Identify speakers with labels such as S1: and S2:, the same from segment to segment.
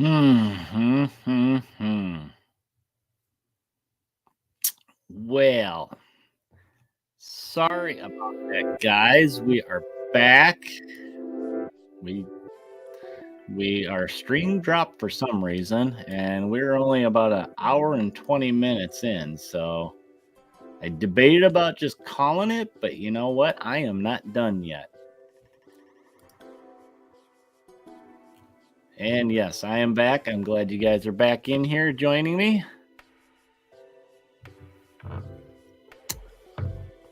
S1: Hmm, hmm, hmm. Well, sorry about that, guys. We are back. We our stream dropped for some reason, and we're only about an hour and 20 minutes in. So I debated about just calling it, but you know what? I am not done yet. And yes, I am back. I'm glad you guys are back in here joining me.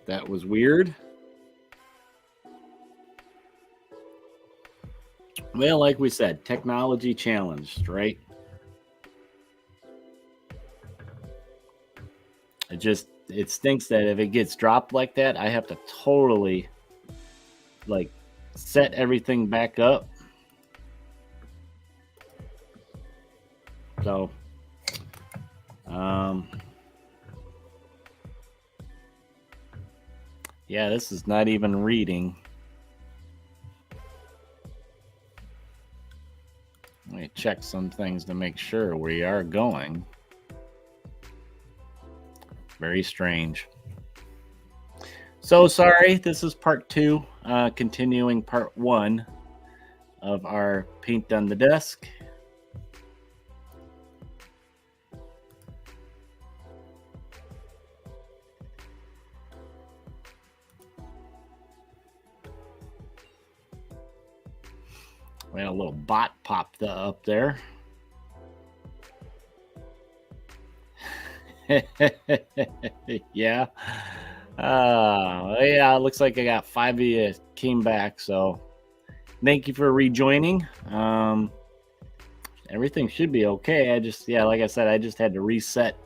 S1: That was weird. Well, like we said, technology challenged, right? It stinks that if it gets dropped like that, I have to totally like set everything back up. So yeah, this is not even reading. Let me check some things to make sure we are going. Very strange. So sorry, this is part 2, continuing part 1 of our paint on the desk. We had a little bot popped up there. Yeah. Yeah, it looks like I got 5 of you came back, so thank you for rejoining. Everything should be okay. Like I said, I just had to reset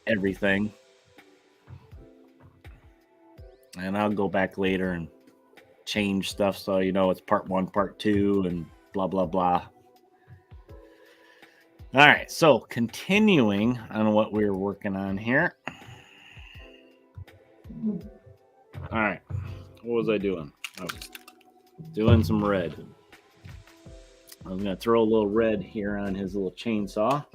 S1: everything. And I'll go back later and change stuff so you know it's part 1, part 2, and blah, blah, blah. All right, so continuing on what we were working on here. All right, what was I doing? I was doing some red. I was going to throw a little red here on his little chainsaw.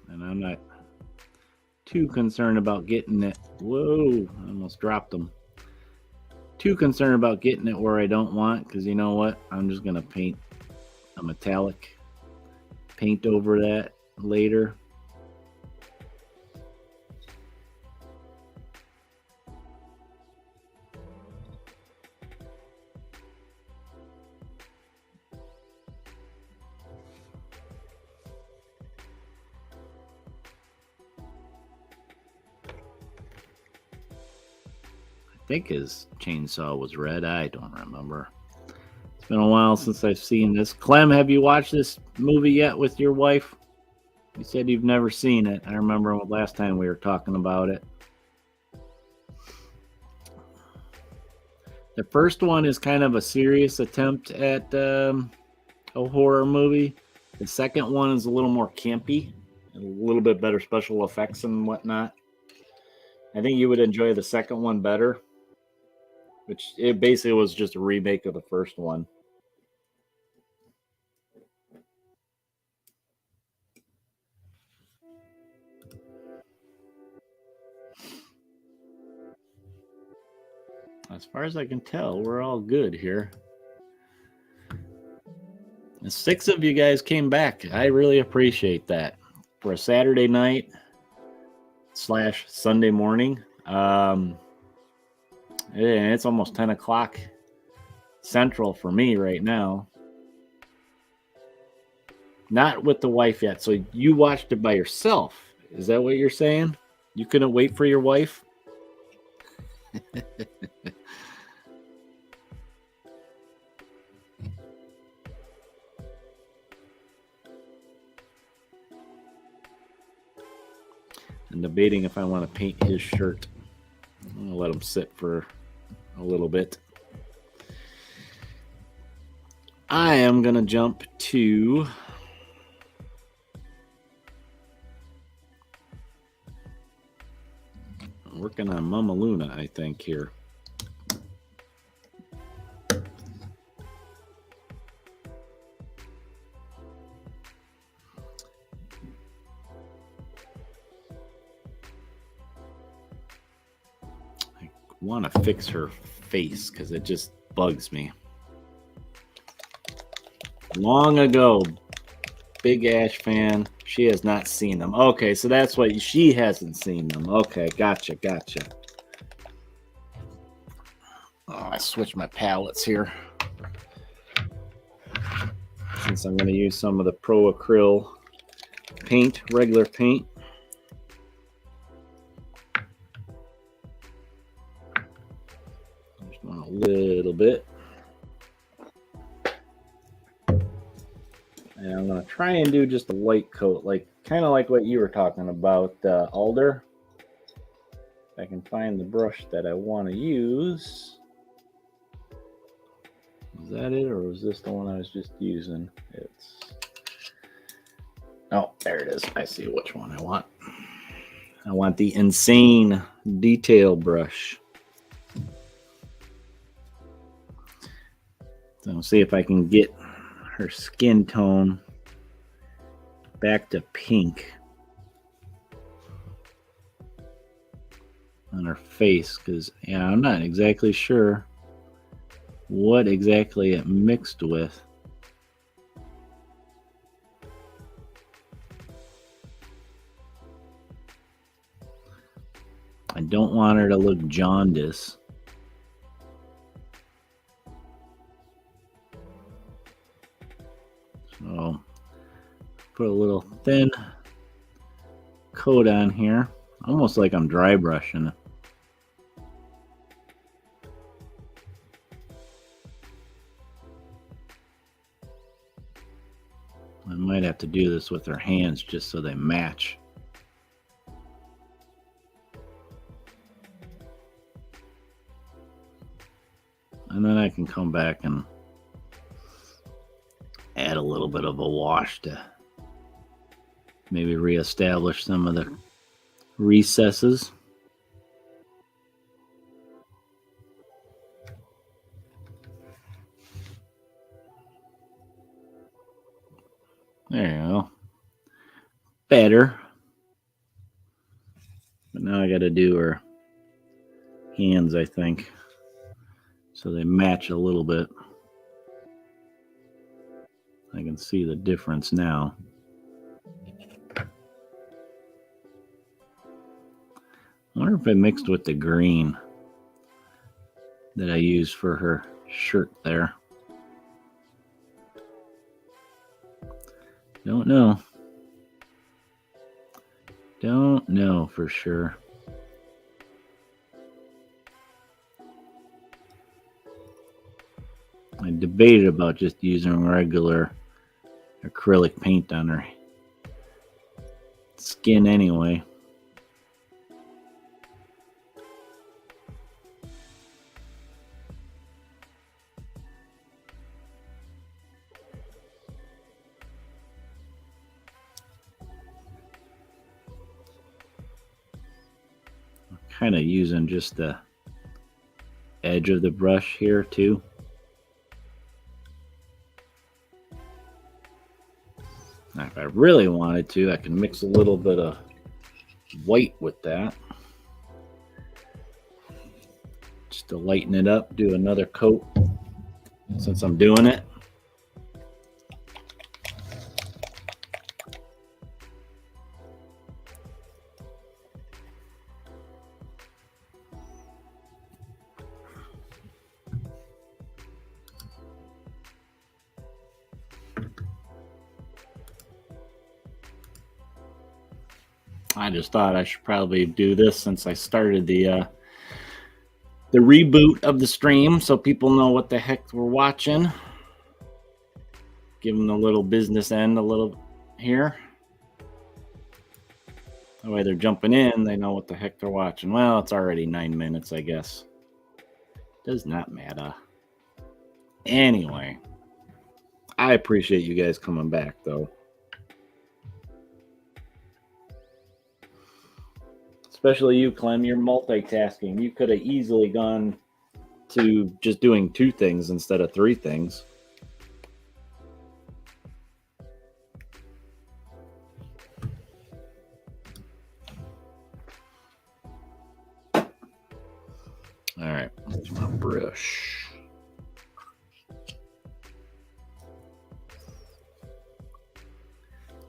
S1: And I'm not too concerned about getting it. Whoa, I almost dropped them. Too concerned about getting it where I don't want, because you know what? I'm just going to paint a metallic paint over that later. I think his chainsaw was red. I don't remember. It's been a while since I've seen this. Clem, have you watched this movie yet with your wife? You said you've never seen it. I remember last time we were talking about it. The first one is kind of a serious attempt at a horror movie. The second one is a little more campy, a little bit better special effects and whatnot. I think you would enjoy the second one better, which it basically was just a remake of the first one. As far as I can tell, we're all good here. 6 of you guys came back. I really appreciate that. For a Saturday night / Sunday morning, it's almost 10 o'clock Central for me right now. Not with the wife yet. So you watched it by yourself. Is that what you're saying? You couldn't wait for your wife? I'm debating if I want to paint his shirt. I'm going to let him sit for a little bit. I am going to jump to Working on Momma Luna, I think, here. I want to fix her face because it just bugs me. Long ago, Big Ash fan, she has not seen them. Okay, so that's why she hasn't seen them. Okay, gotcha. Oh, I switched my palettes here. Since I'm going to use some of the Pro Acryl paint, regular paint. Just want a little bit. And I'm going to try and do just a light coat, like kind of like what you were talking about, Alder. If I can find the brush that I want to use. Is that it, or was this the one I was just using? Oh, there it is. I see which one I want. I want the Insane Detail brush. So I'll see if I can get her skin tone back to pink on her face, because yeah, I'm not exactly sure what exactly it mixed with. I don't want her to look jaundice. So put a little thin coat on here, almost like I'm dry brushing. I might have to do this with her hands just so they match. And then I can come back and add a little bit of a wash to maybe reestablish some of the recesses. There you go. Better. But now I got to do her hands, I think, so they match a little bit. I can see the difference now. I wonder if I mixed with the green that I used for her shirt there. Don't know. Don't know for sure. I debated about just using regular acrylic paint on her skin anyway. I'm kind of using just the edge of the brush here too. Now, if I really wanted to, I can mix a little bit of white with that. Just to lighten it up, do another coat since I'm doing it. I just thought I should probably do this since I started the reboot of the stream, so people know what the heck we're watching. Give them a little business end a little here. That way they're jumping in, they know what the heck they're watching. Well, it's already 9 minutes, I guess. Does not matter. Anyway, I appreciate you guys coming back, though. Especially you, Clem, you're multitasking. You could have easily gone to just doing 2 things instead of 3 things. All right, here's my brush.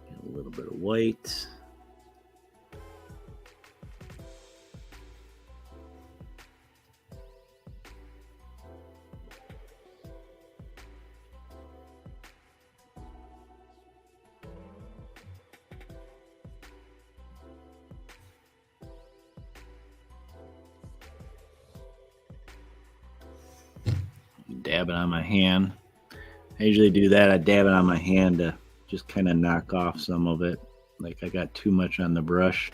S1: A little bit of white. Dab it on my hand. I usually do that. I dab it on my hand to just kind of knock off some of it. Like I got too much on the brush.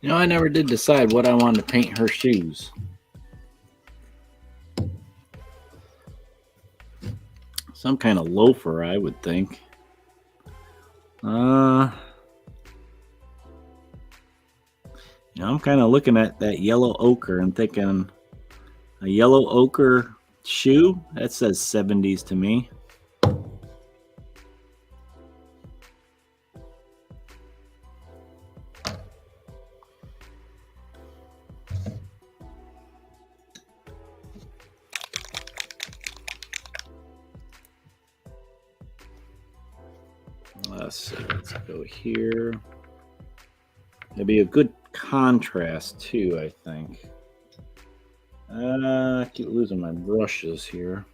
S1: You know, I never did decide what I wanted to paint her shoes. Some kind of loafer, I would think. You know, I'm kind of looking at that yellow ochre and thinking a yellow ochre shoe? That says 70s to me. Let's see, let's go here. It'd be a good contrast too, I think. I keep losing my brushes here.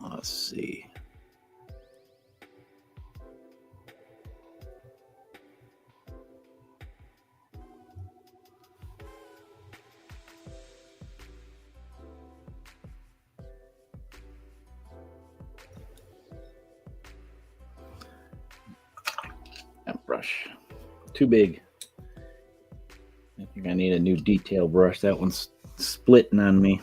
S1: Let's see. That brush, too big. I think I need a new detail brush. That one's splitting on me.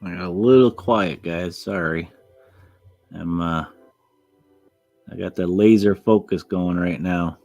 S1: I got a little quiet, guys. Sorry. I got the laser focus going right now.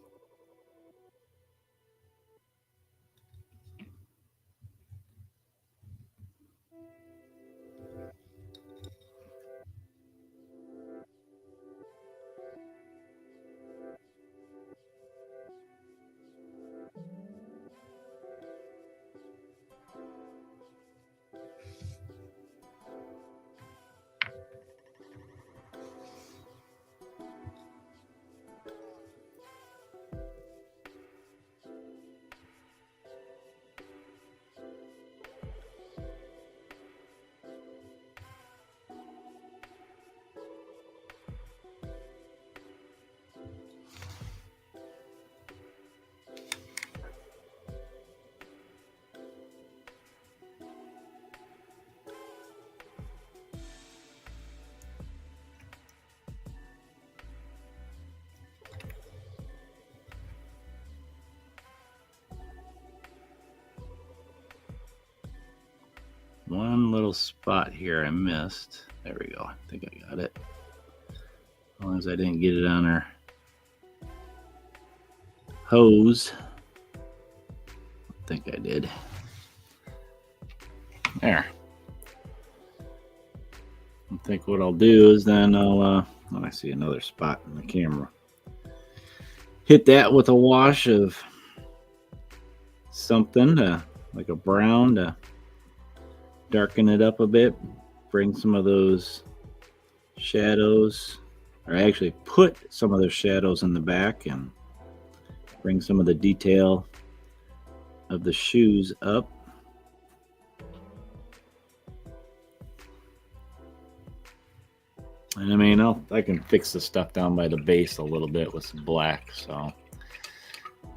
S1: One little spot here I missed. There we go. I think I got it. As long as I didn't get it on our hose. I think I did. There. I think what I'll do is then when I see another spot in the camera, hit that with a wash of something like a brown to darken it up a bit, bring some of those shadows, or actually put some of those shadows in the back and bring some of the detail of the shoes up. And I mean, I can fix the stuff down by the base a little bit with some black, so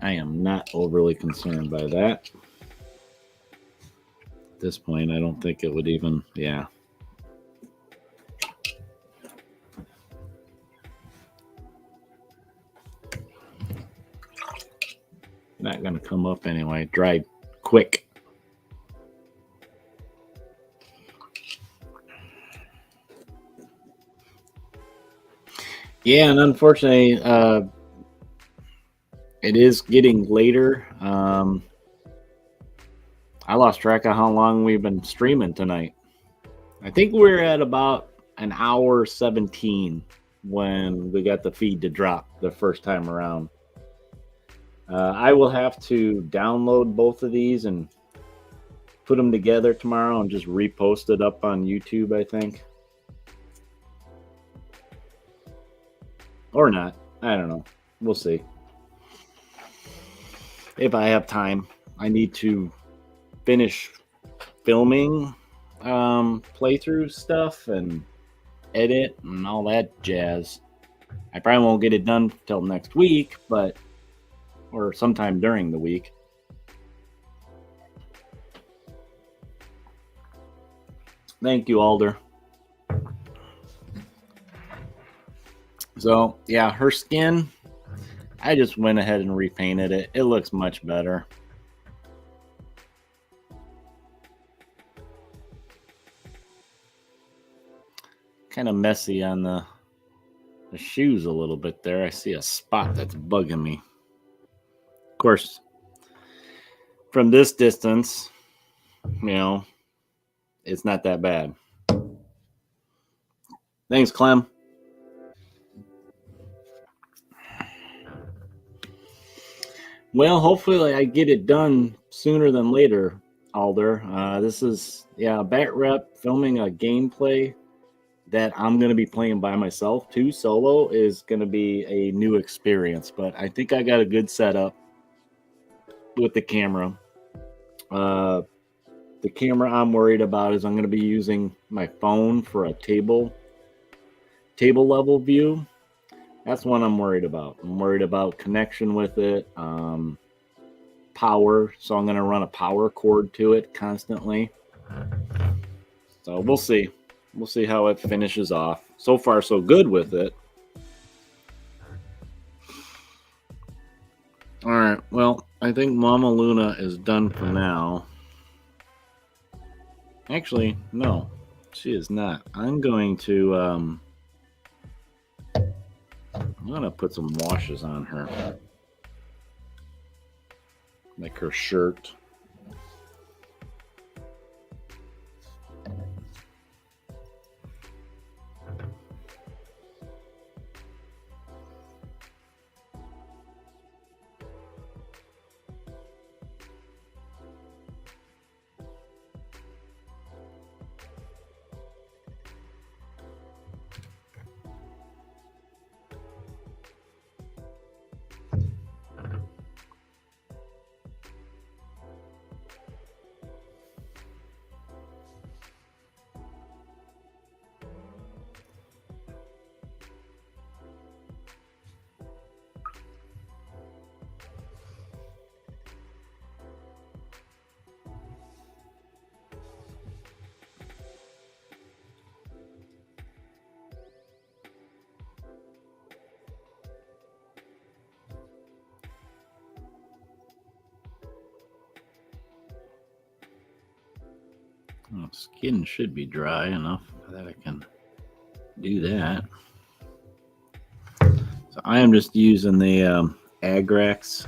S1: I am not overly concerned by that. At this point, I don't think it would even, yeah. Not going to come up anyway. Dry quick. Yeah, and unfortunately, it is getting later. I lost track of how long we've been streaming tonight. I think we're at about an hour 17 when we got the feed to drop the first time around. I will have to download both of these and put them together tomorrow and just repost it up on YouTube, I think. Or not. I don't know. We'll see. If I have time. I need to finish filming playthrough stuff and edit and all that jazz. I probably won't get it done till next week, but or sometime during the week. Thank you, Alder. So, yeah, her skin, I just went ahead and repainted it. It looks much better. Kind of messy on the shoes a little bit there. I see a spot that's bugging me. Of course, from this distance, you know, it's not that bad. Thanks, Clem. Well, hopefully I get it done sooner than later, Alder. This is, Bat Rep filming a gameplay that I'm going to be playing by myself too. Solo is going to be a new experience, but I think I got a good setup with the camera. The camera I'm worried about is I'm going to be using my phone for a table level view. That's one I'm worried about. I'm worried about connection with it, power. So I'm going to run a power cord to it constantly. So we'll see. We'll see how it finishes off. So far, so good with it. All right. Well, I think Mama Luna is done for now. Actually, no. She is not. I'm going to put some washes on her. Like her shirt. Well, skin should be dry enough that I can do that. So I am just using the Agrax.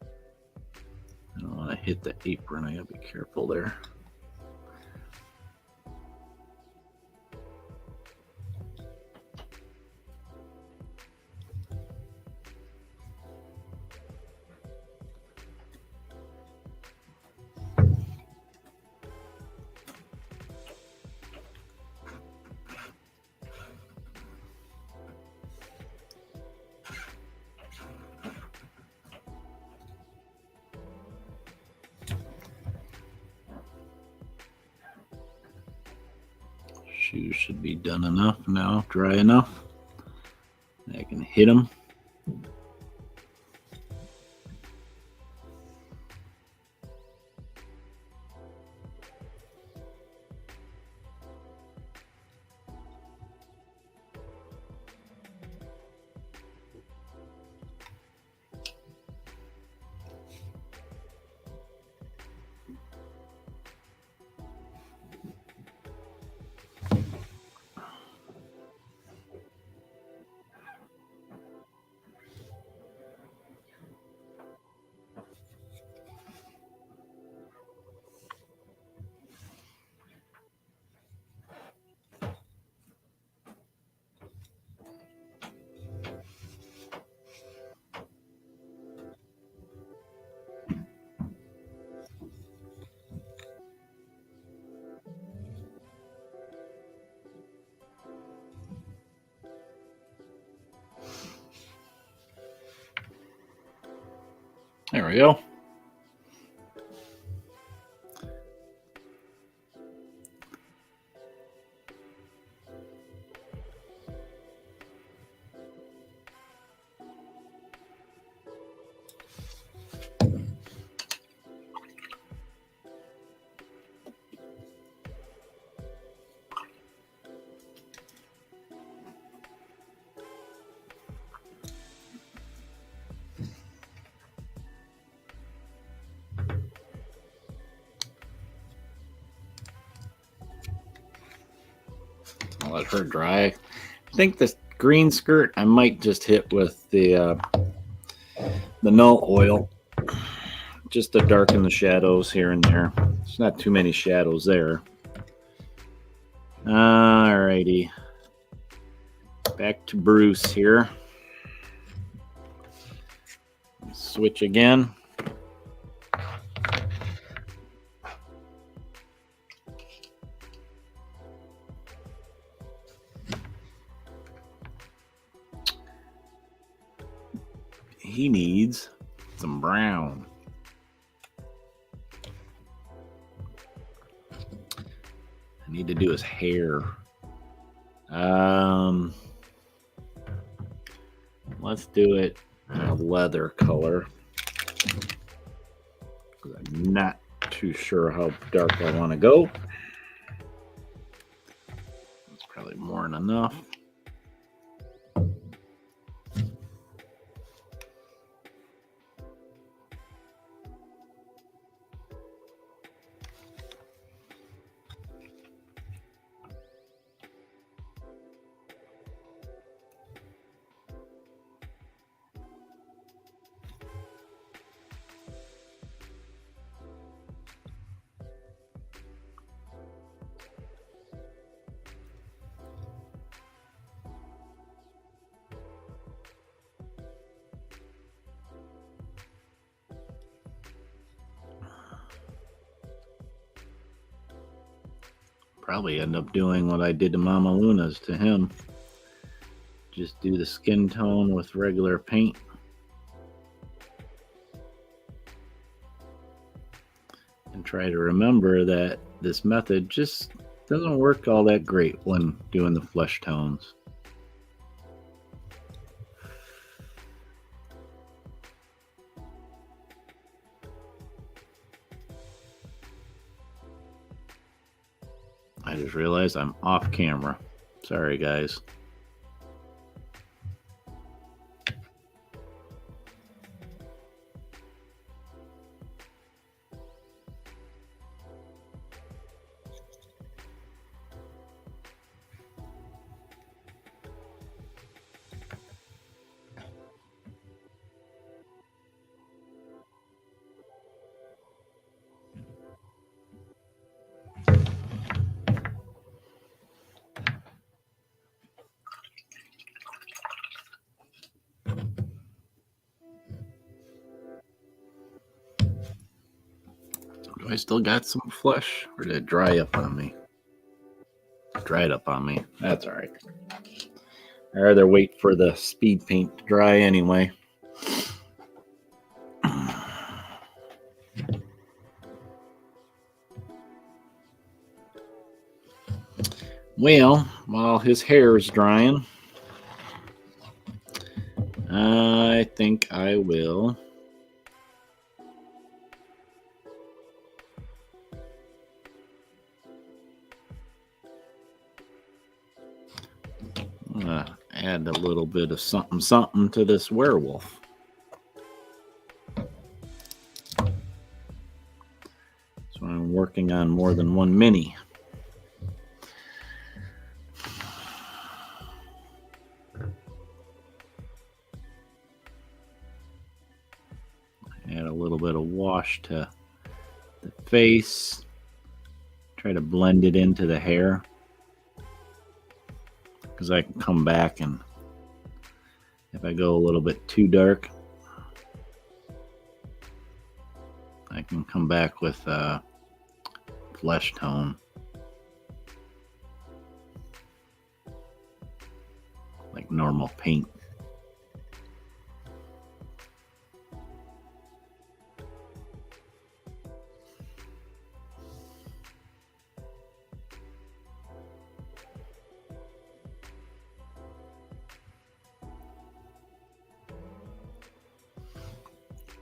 S1: I don't want to hit the apron. I gotta be careful there. Shoes should be done enough now, dry enough. I can hit them. There we go. I'll let her dry. I think this green skirt I might just hit with the null oil just to darken the shadows here and there. There's not too many shadows there. Alrighty. Back to Bruce here. Switch again. He needs some brown. I need to do his hair. Let's do it in a leather color. I'm not too sure how dark I want to go. It's probably more than enough. probably end up doing what I did to Mama Luna's to him. Just do the skin tone with regular paint. And try to remember that this method just doesn't work all that great when doing the flesh tones. I just realized I'm off camera. Sorry, guys. Do I still got some flesh, or did it dry up on me? It dried up on me. That's all right. I'd rather wait for the speed paint to dry anyway. Well, while his hair is drying, I think I will add a little bit of something to this werewolf. So I'm working on more than one mini. Add a little bit of wash to the face. Try to blend it into the hair, because I can come back, and if I go a little bit too dark, I can come back with flesh tone, like normal paint.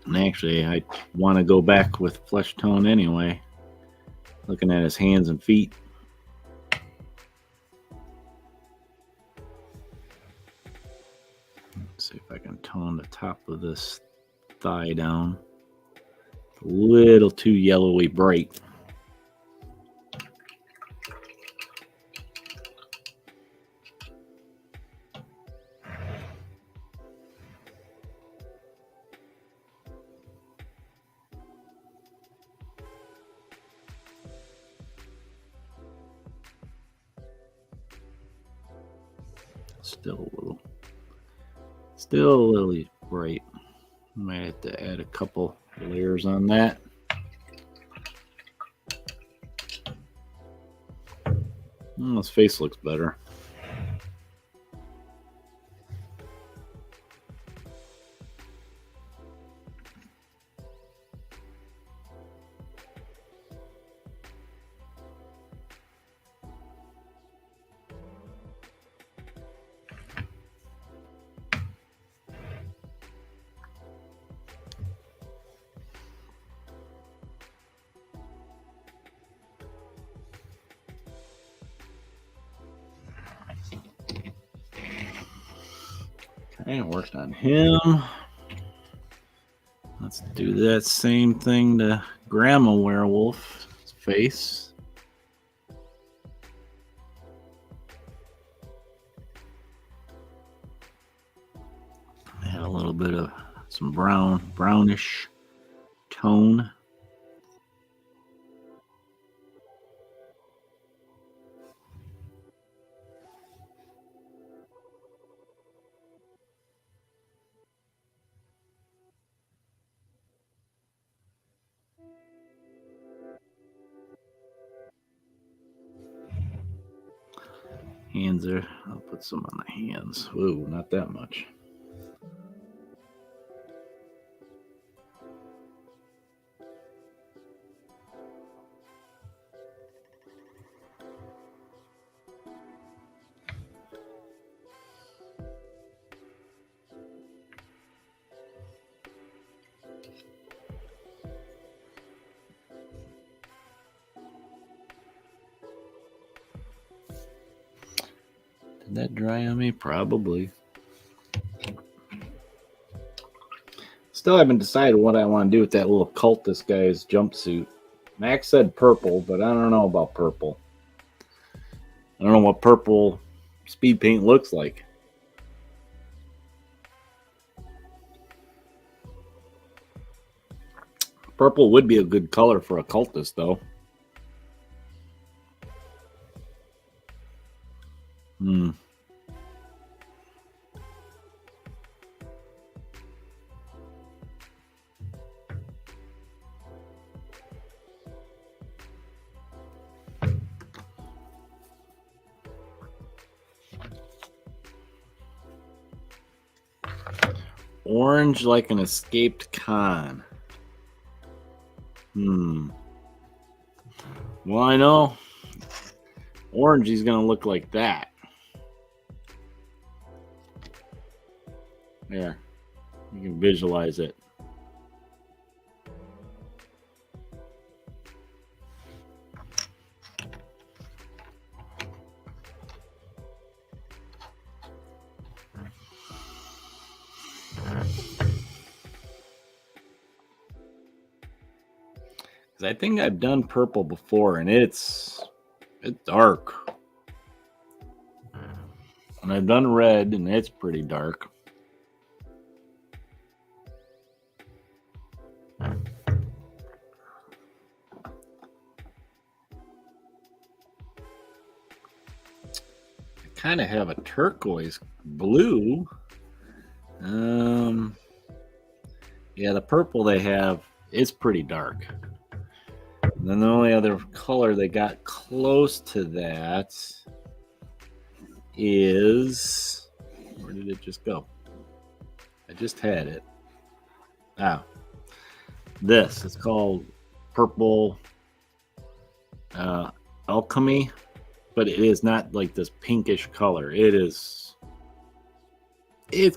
S1: And actually, I want to go back with flesh tone anyway. Looking at his hands and feet. Let's see if I can tone the top of this thigh down. It's a little too yellowy bright. Still a little bright. Might have to add a couple layers on that. His face looks better. Okay, worked on him. Let's do that same thing to Grandma Werewolf's face. Add a little bit of some brownish tone. Hands are, I'll put some on the hands. Ooh, not that much. Did that dry on me? Probably. Still haven't decided what I want to do with that little cultist guy's jumpsuit. Max said purple, but I don't know about purple. I don't know what purple speed paint looks like. Purple would be a good color for a cultist, though. Orange like an escaped con. Well, I know orange is going to look like that. There. You can visualize it. I think I've done purple before, and it's dark. And I've done red, and it's pretty dark. I kind of have a turquoise blue. Yeah, the purple they have is pretty dark. And then the only other color they got close to that is, where did it just go? I just had it. This is called purple alchemy, but it is not like this pinkish color. It's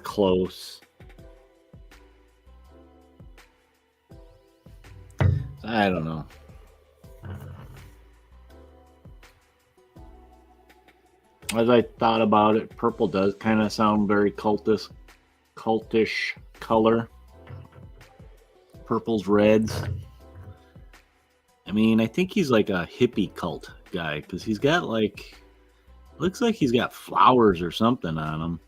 S1: close. I don't know. As I thought about it, purple does kind of sound very cultish color. Purple's reds. I mean, I think he's like a hippie cult guy because he's got like, looks like he's got flowers or something on him.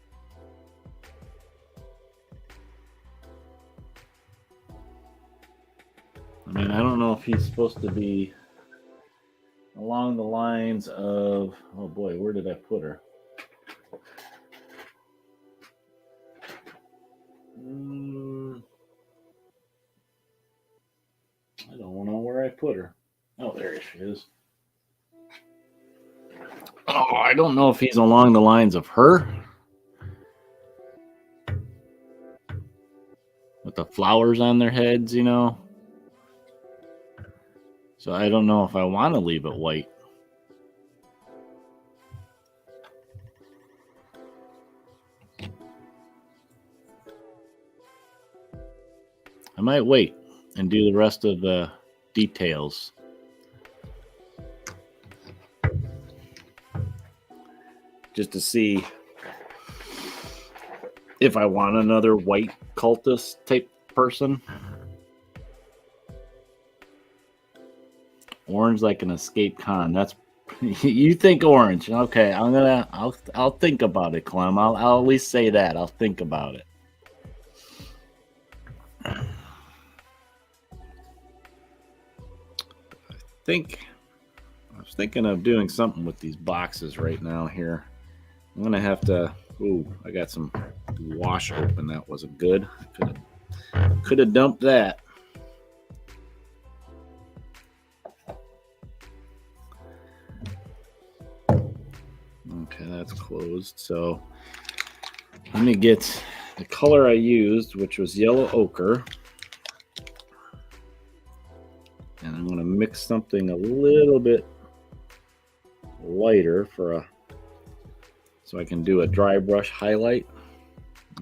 S1: I mean, I don't know if he's supposed to be along the lines of, oh boy, where did I put her? I don't know where I put her. Oh, there she is. Oh, I don't know if he's along the lines of her. With the flowers on their heads, you know. So I don't know if I want to leave it white. I might wait and do the rest of the details. Just to see if I want another white cultist type person. Orange like an escape con. That's you think orange. Okay, I'll think about it, Clem. I'll at least say that. I'll think about it. I was thinking of doing something with these boxes right now here. I'm gonna have to. Ooh, I got some wash open. That wasn't good. Could have dumped that. Okay, that's closed. So let me get the color I used, which was yellow ochre. And I'm going to mix something a little bit lighter so I can do a dry brush highlight.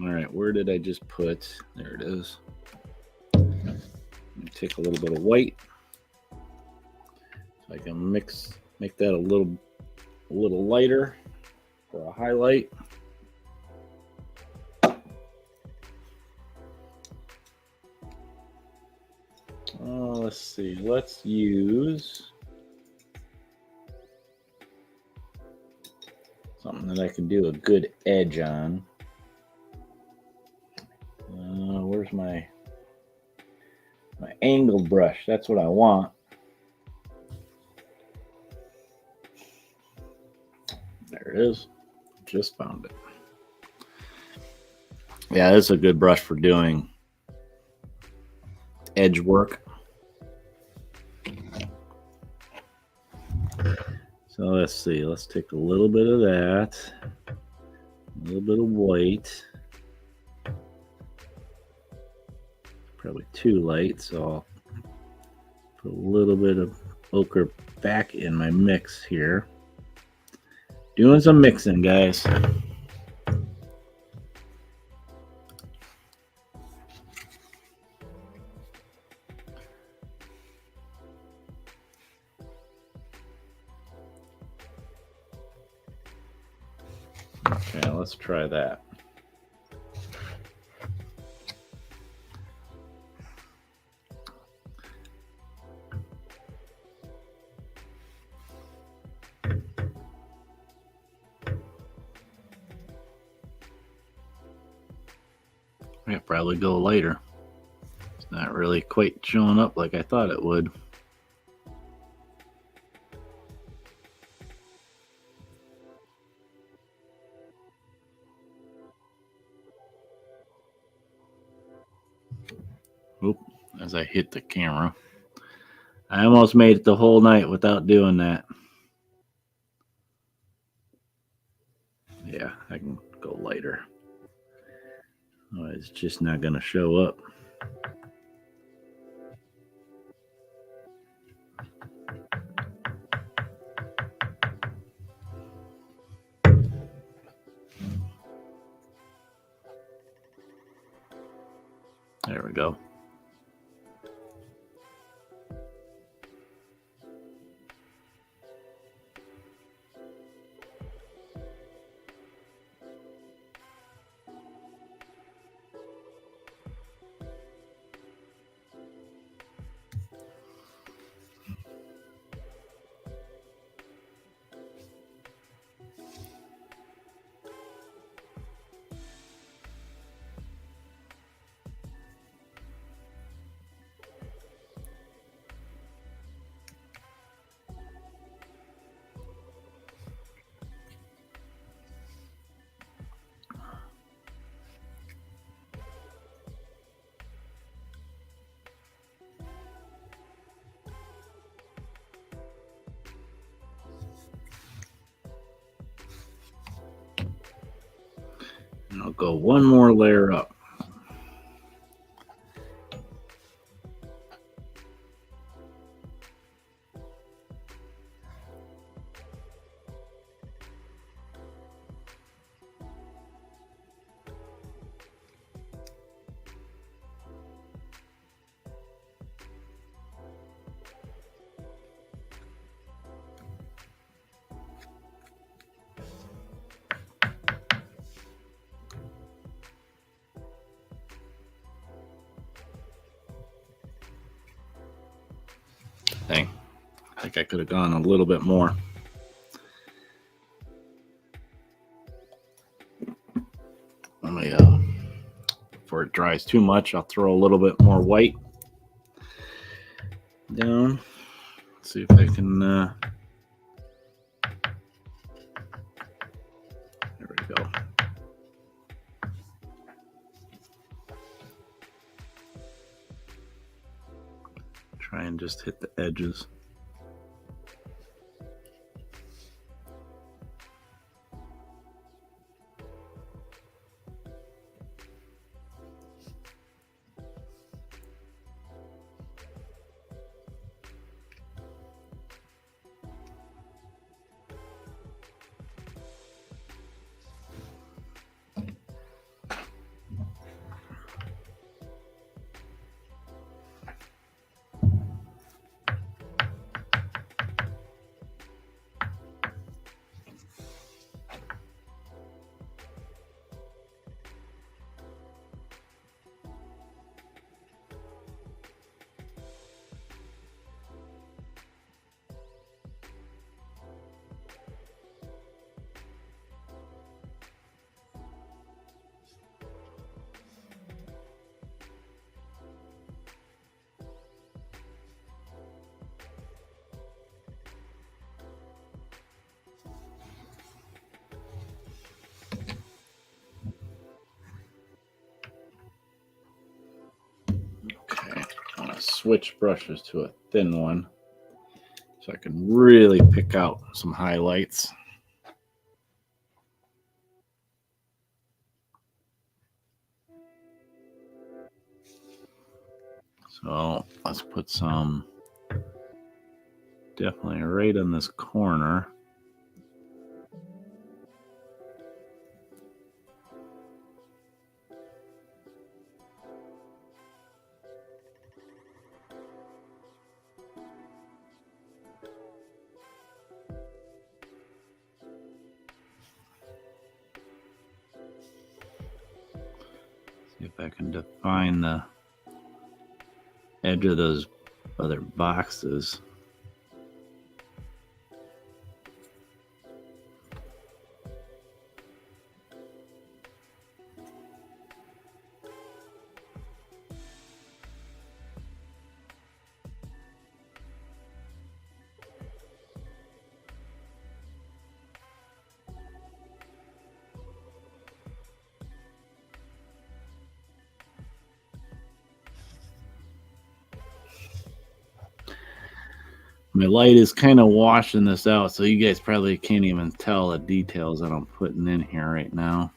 S1: All right, where did I just put? There it is. Take a little bit of white so I can make that a little lighter for a highlight. Let's see. Let's use something that I can do a good edge on. Where's my angled brush? That's what I want. There it is. Just found it. Yeah, this is a good brush for doing edge work. So let's see. Let's take a little bit of that, a little bit of white. Probably too light, so I'll put a little bit of ochre back in my mix here. Doing some mixing, guys. Okay, let's try that. Yeah, probably go lighter. It's not really quite showing up like I thought it would. Oop, as I hit the camera. I almost made it the whole night without doing that. Yeah, I can go lighter. Oh, it's just not going to show up. There we go. And I'll go one more layer up. Dang, I think I could have gone a little bit more. Let me, before it dries too much, I'll throw a little bit more white down. See if I can, there we go. Try and just hit the edges. switch brushes to a thin one so I can really pick out some highlights. So let's put some definitely right in this corner. See if I can define the edge of those other boxes. My light is kind of washing this out, so you guys probably can't even tell the details that I'm putting in here right now.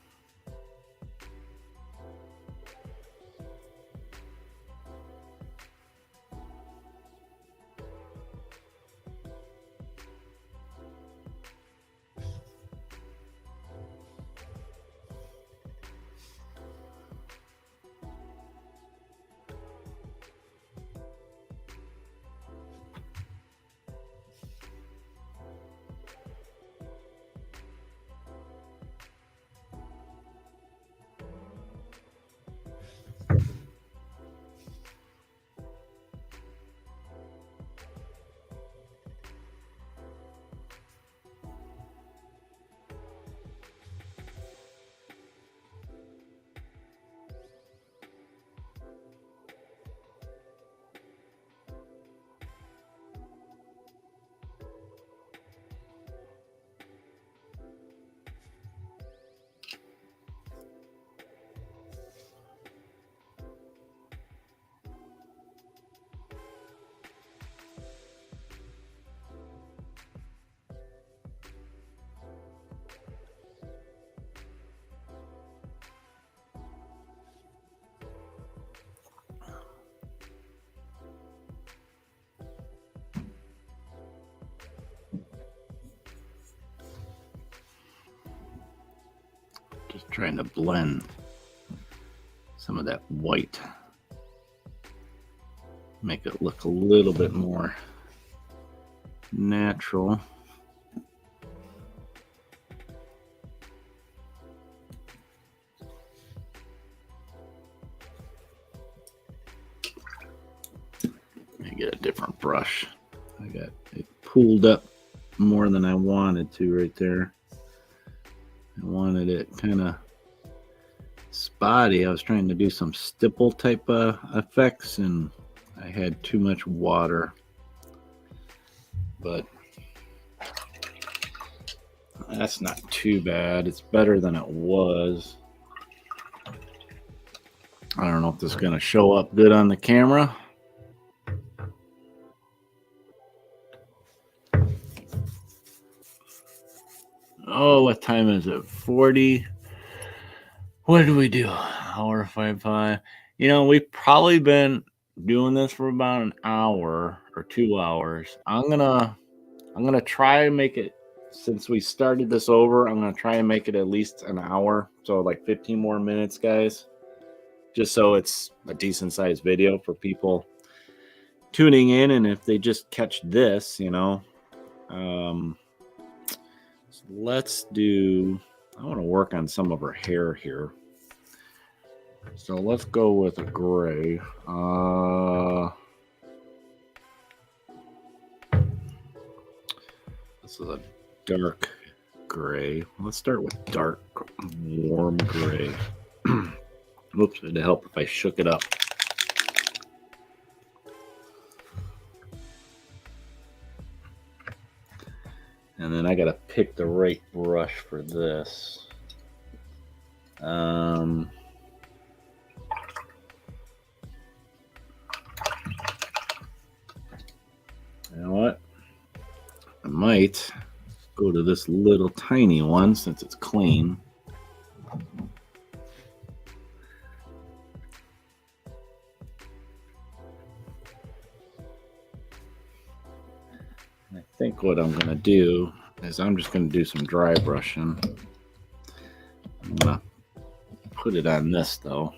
S1: Just trying to blend some of that white, make it look a little bit more natural. Let me get a different brush. I got it pulled up more than I wanted to right there. I wanted it kind of spotty. I was trying to do some stipple type of effects and I had too much water, but that's not too bad. It's better than it was. I don't know if this is going to show up good on the camera. Oh, what time is it? 40. What did we do? Hour 5. You know, we've probably been doing this for about an hour or 2 hours. I'm gonna try and make it, since we started this over, I'm gonna try and make it at least an hour. So like 15 more minutes, guys. Just so it's a decent sized video for people tuning in, and if they just catch this, you know. So let's do, I want to work on some of her hair here. So let's go with a gray. This is a dark gray. Let's start with dark, warm gray. Oops, it'd help if I shook it up. And then I gotta pick the right brush for this. You know what? I might go to this little tiny one since it's clean. I think what I'm going to do is I'm just going to do some dry brushing. I'm going to put it on this though.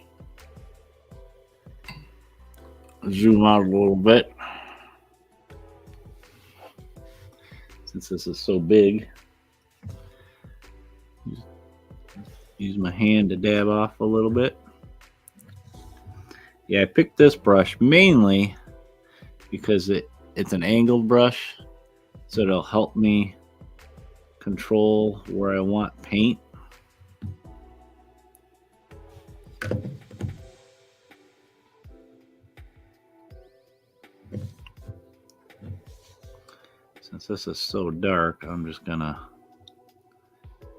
S1: Zoom out a little bit. Since this is so big, use my hand to dab off a little bit. Yeah, I picked this brush mainly because it's an angled brush, so it'll help me control where I want paint. Since this is so dark, I'm just gonna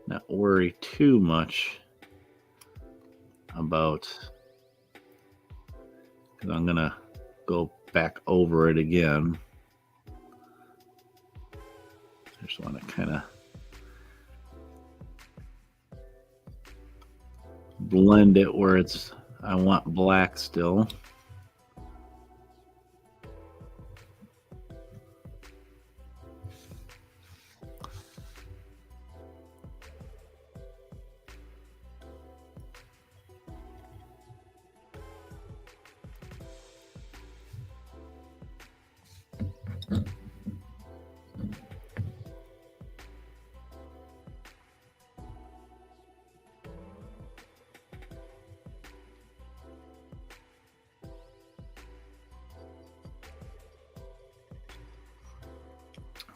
S1: not worry too much about, because I'm gonna go back over it again. I just want to kind of blend it where I want black still.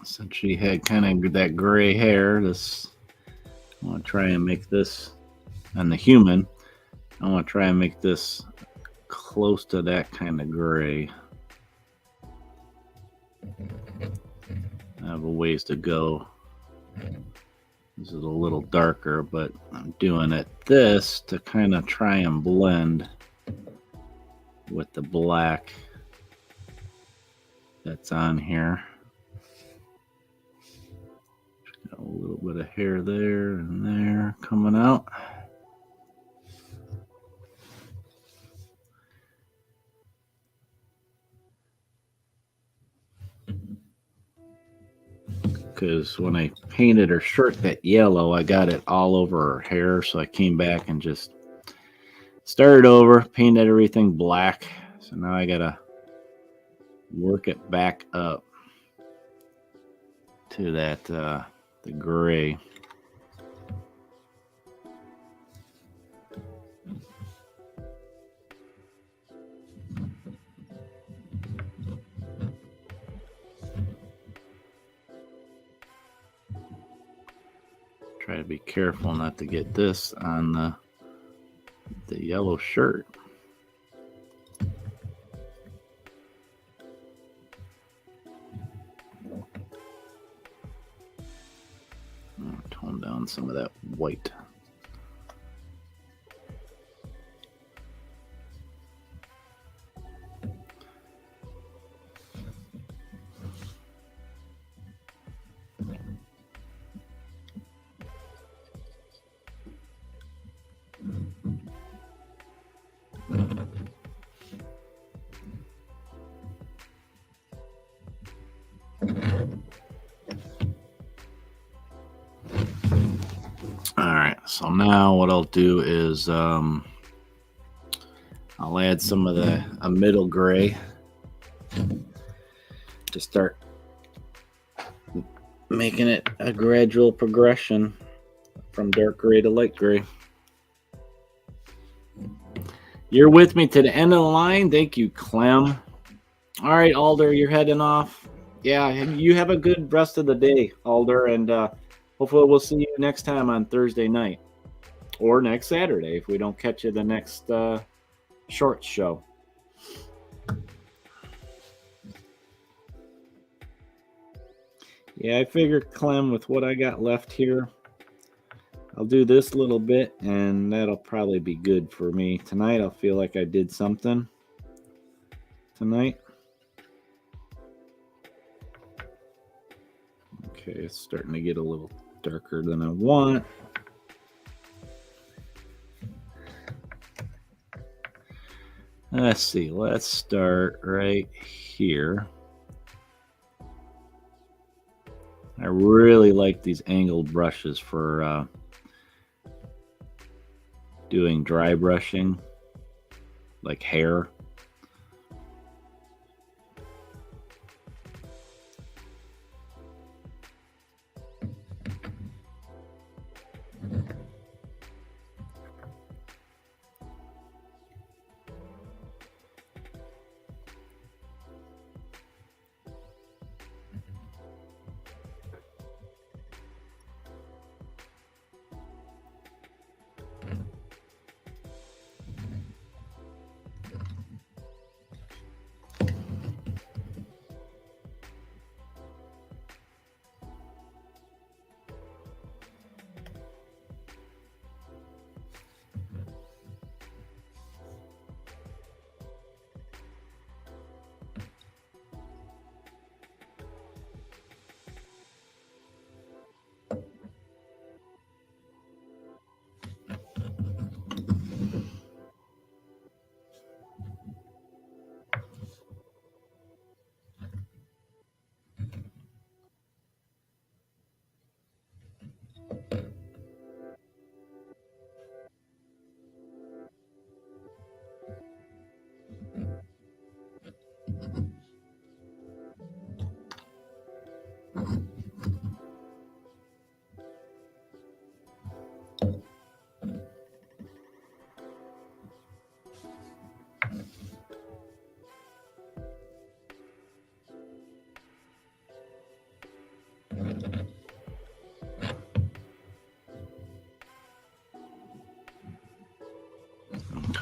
S1: Since she had kind of that gray hair, I want to try and make this on the human. I want to try and make this close to that kind of gray. I have a ways to go. This is a little darker, but I'm doing it this to kind of try and blend with the black that's on here. Got a little bit of hair there and there coming out. Because when I painted her shirt that yellow, I got it all over her hair, so I came back and just started over, painted everything black. So now I gotta work it back up to that the gray. Try to be careful not to get this on the yellow shirt. I'll tone down some of that white. So now what I'll do is I'll add some of a middle gray to start making it a gradual progression from dark gray to light gray. You're with me to the end of the line. Thank you, Clem. All right, Alder, you're heading off. Yeah, you have a good rest of the day, Alder, and hopefully we'll see you next time on Thursday night or next Saturday if we don't catch you the next short show. Yeah, I figured, Clem, with what I got left here, I'll do this little bit, and that'll probably be good for me. Tonight, I'll feel like I did something tonight. Okay, it's starting to get a little darker than I want. Let's see, let's start right here. I really like these angled brushes for doing dry brushing, like hair.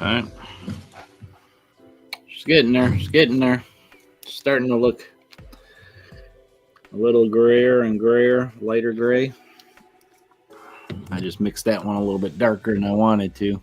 S1: Okay. Just getting there. Just getting there. Starting to look a little grayer and grayer, lighter gray. I just mixed that one a little bit darker than I wanted to.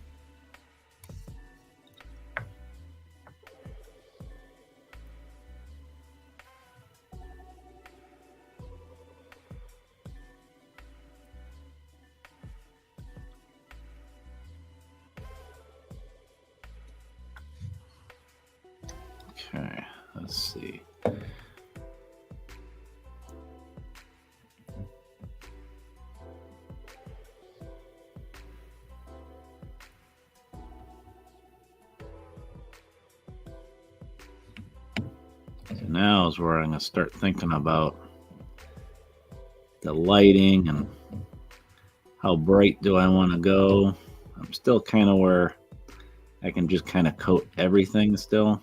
S1: Okay, let's see. So now is where I'm going to start thinking about the lighting and how bright do I want to go. I'm still kind of where I can just kind of coat everything still.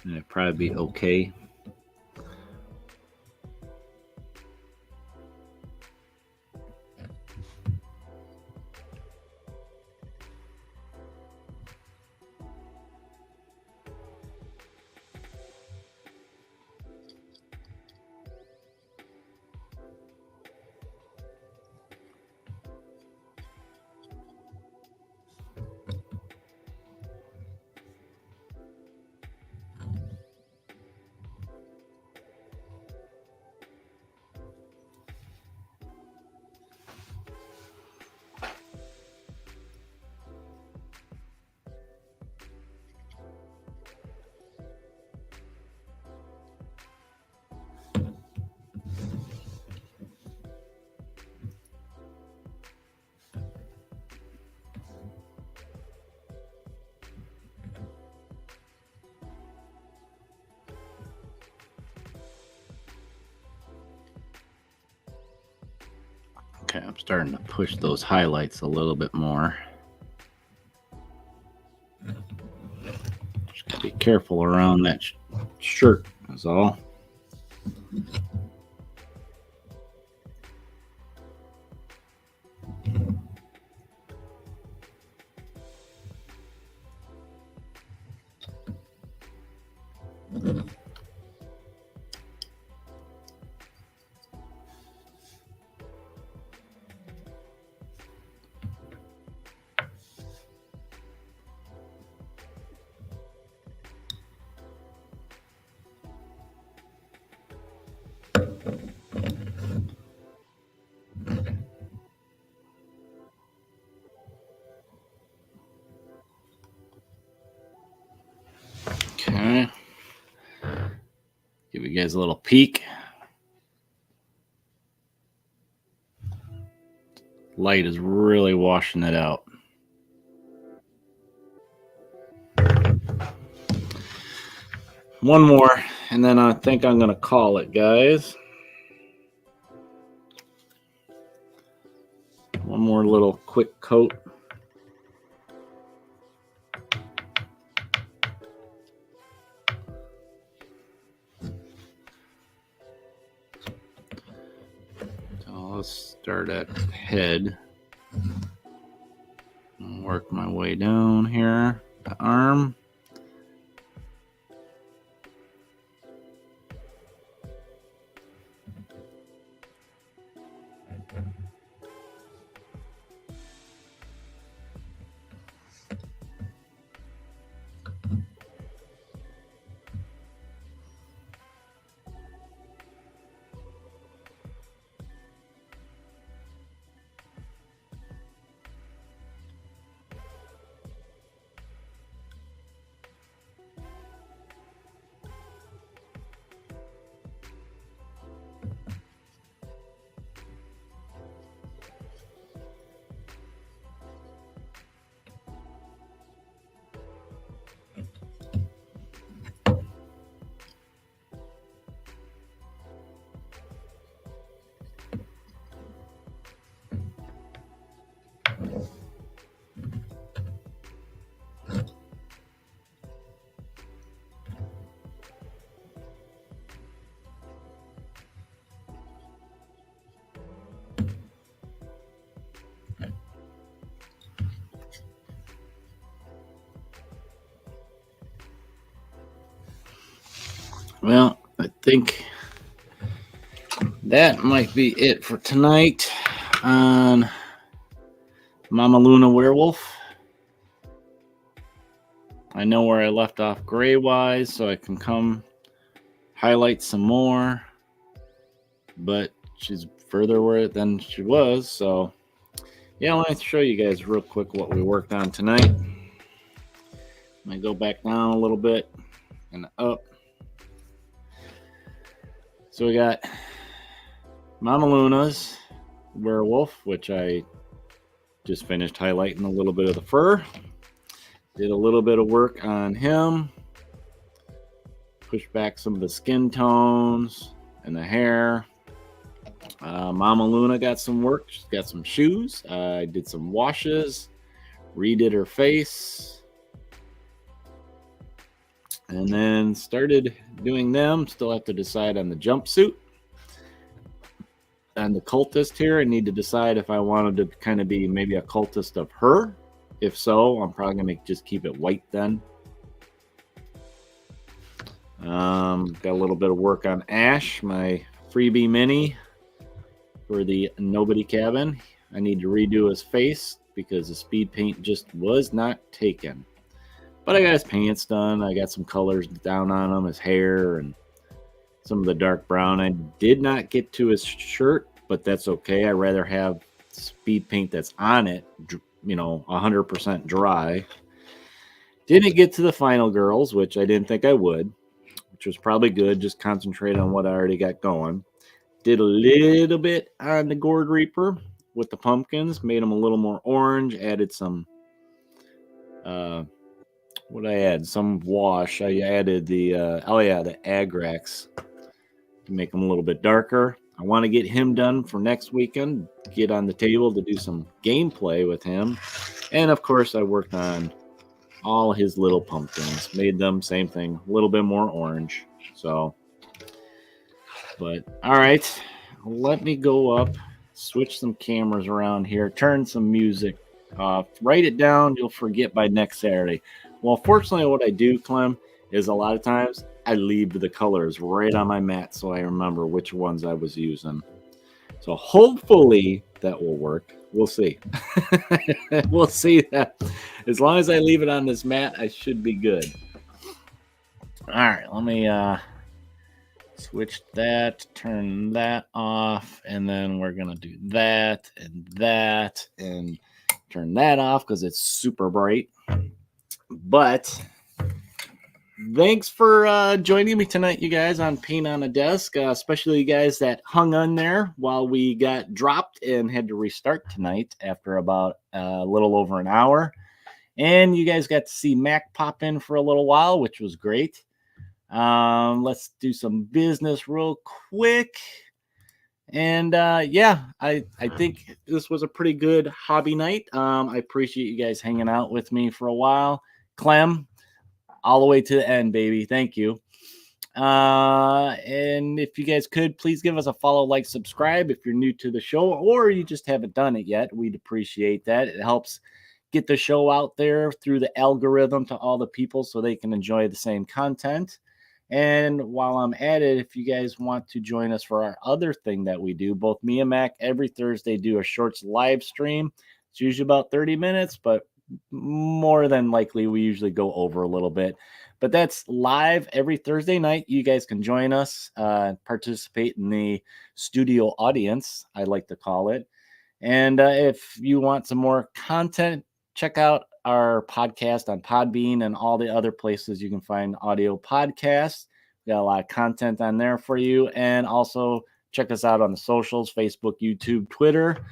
S1: And it'd probably be okay. Okay, I'm starting to push those highlights a little bit more. Just gotta be careful around that shirt, is all. you guys a little peek. Light is really washing it out. One more, and then I think I'm going to call it, guys. One more little quick coat. Let's start at head. I'll work my way down here. The arm. Well, I think that might be it for tonight on Mama Luna Werewolf. I know where I left off gray-wise, so I can come highlight some more. But she's further away than she was, so yeah, let me show you guys real quick what we worked on tonight. Let me go back down a little bit and up. So we got Mama Luna's werewolf, which I just finished highlighting a little bit of the fur. Did a little bit of work on him. Pushed back some of the skin tones and the hair. Mama Luna got some work. She's got some shoes. I did some washes. Redid her face. And then started doing them. Still have to decide on the jumpsuit. And the cultist here, I need to decide if I wanted to kind of be maybe a cultist of her. If so, I'm probably going to just keep it white then. Got a little bit of work on Ash, my freebie mini for the Nobody cabin. I need to redo his face because the speed paint just was not taken. But I got his pants done. I got some colors down on him, his hair, and some of the dark brown. I did not get to his shirt, but that's okay. I'd rather have speed paint that's on it, 100% dry. Didn't get to the final girls, which I didn't think I would, which was probably good. Just concentrate on what I already got going. Did a little bit on the Gourd Reaper with the pumpkins, made them a little more orange, added some what I add? Some wash. I added the the Agrax to make them a little bit darker. I want to get him done for next weekend. Get on the table to do some gameplay with him. And of course, I worked on all his little pumpkins. Made them same thing, a little bit more orange. So, but all right, let me go up, switch some cameras around here, turn some music off, write it down. You'll forget by next Saturday. Well, fortunately, what I do, Clem, is a lot of times I leave the colors right on my mat so I remember which ones I was using. So hopefully that will work. We'll see. We'll see that. As long as I leave it on this mat, I should be good. All right, let me switch that, turn that off, and then we're going to do that, and turn that off because it's super bright. But Thanks for joining me tonight, you guys, on Paint on a Desk, especially you guys that hung on there while we got dropped and had to restart tonight after about a little over an hour. And you guys got to see Mac pop in for a little while, which was great. Let's do some business real quick. And yeah, I think this was a pretty good hobby night. I appreciate you guys hanging out with me for a while. Clem, all the way to the end, baby. Thank you. And if you guys could, please give us a follow, like, subscribe if you're new to the show or you just haven't done it yet. We'd appreciate that. It helps get the show out there through the algorithm to all the people so they can enjoy the same content. And while I'm at it, if you guys want to join us for our other thing that we do, both me and Mac every Thursday do a shorts live stream. It's usually about 30 minutes, but more than likely we usually go over a little bit. But that's live every Thursday night. You guys can join us, participate in the studio audience, I like to call it. And if you want some more content, check out our podcast on Podbean and all the other places you can find audio podcasts. We got a lot of content on there for you. And also check us out on the socials, Facebook, YouTube, Twitter,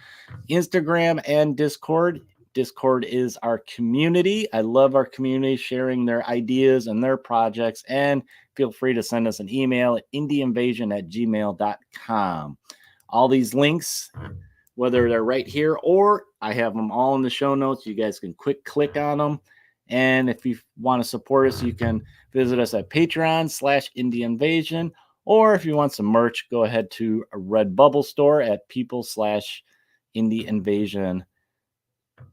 S1: Instagram, and Discord. Discord is our community. I love our community sharing their ideas and their projects. And feel free to send us an email at indieinvasion@gmail.com. All these links, whether they're right here or I have them all in the show notes. You guys can quick click on them. And if you want to support us, you can visit us at Patreon/IndieInvasion. Or if you want some merch, go ahead to a Redbubble store at people/IndieInvasion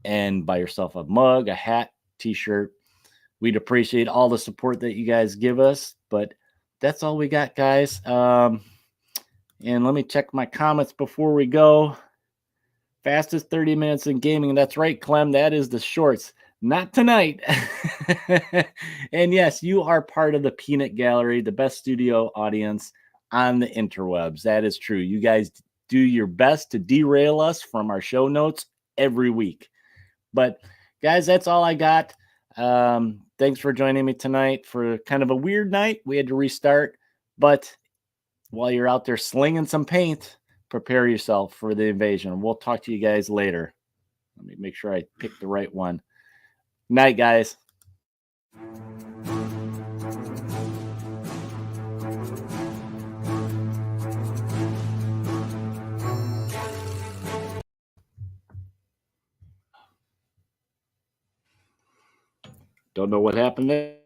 S1: and buy yourself a mug, a hat, t-shirt. We'd appreciate all the support that you guys give us. But that's all we got, guys. And let me check my comments before we go. Fastest 30 minutes in gaming. That's right, Clem. That is the shorts. Not tonight. And yes, you are part of the Peanut Gallery, the best studio audience on the interwebs. That is true. You guys do your best to derail us from our show notes every week. But guys, that's all I got. Thanks for joining me tonight for kind of a weird night. We had to restart. But while you're out there slinging some paint, prepare yourself for the invasion. We'll talk to you guys later. Let me make sure I pick the right one. Night, guys. Don't know what happened there.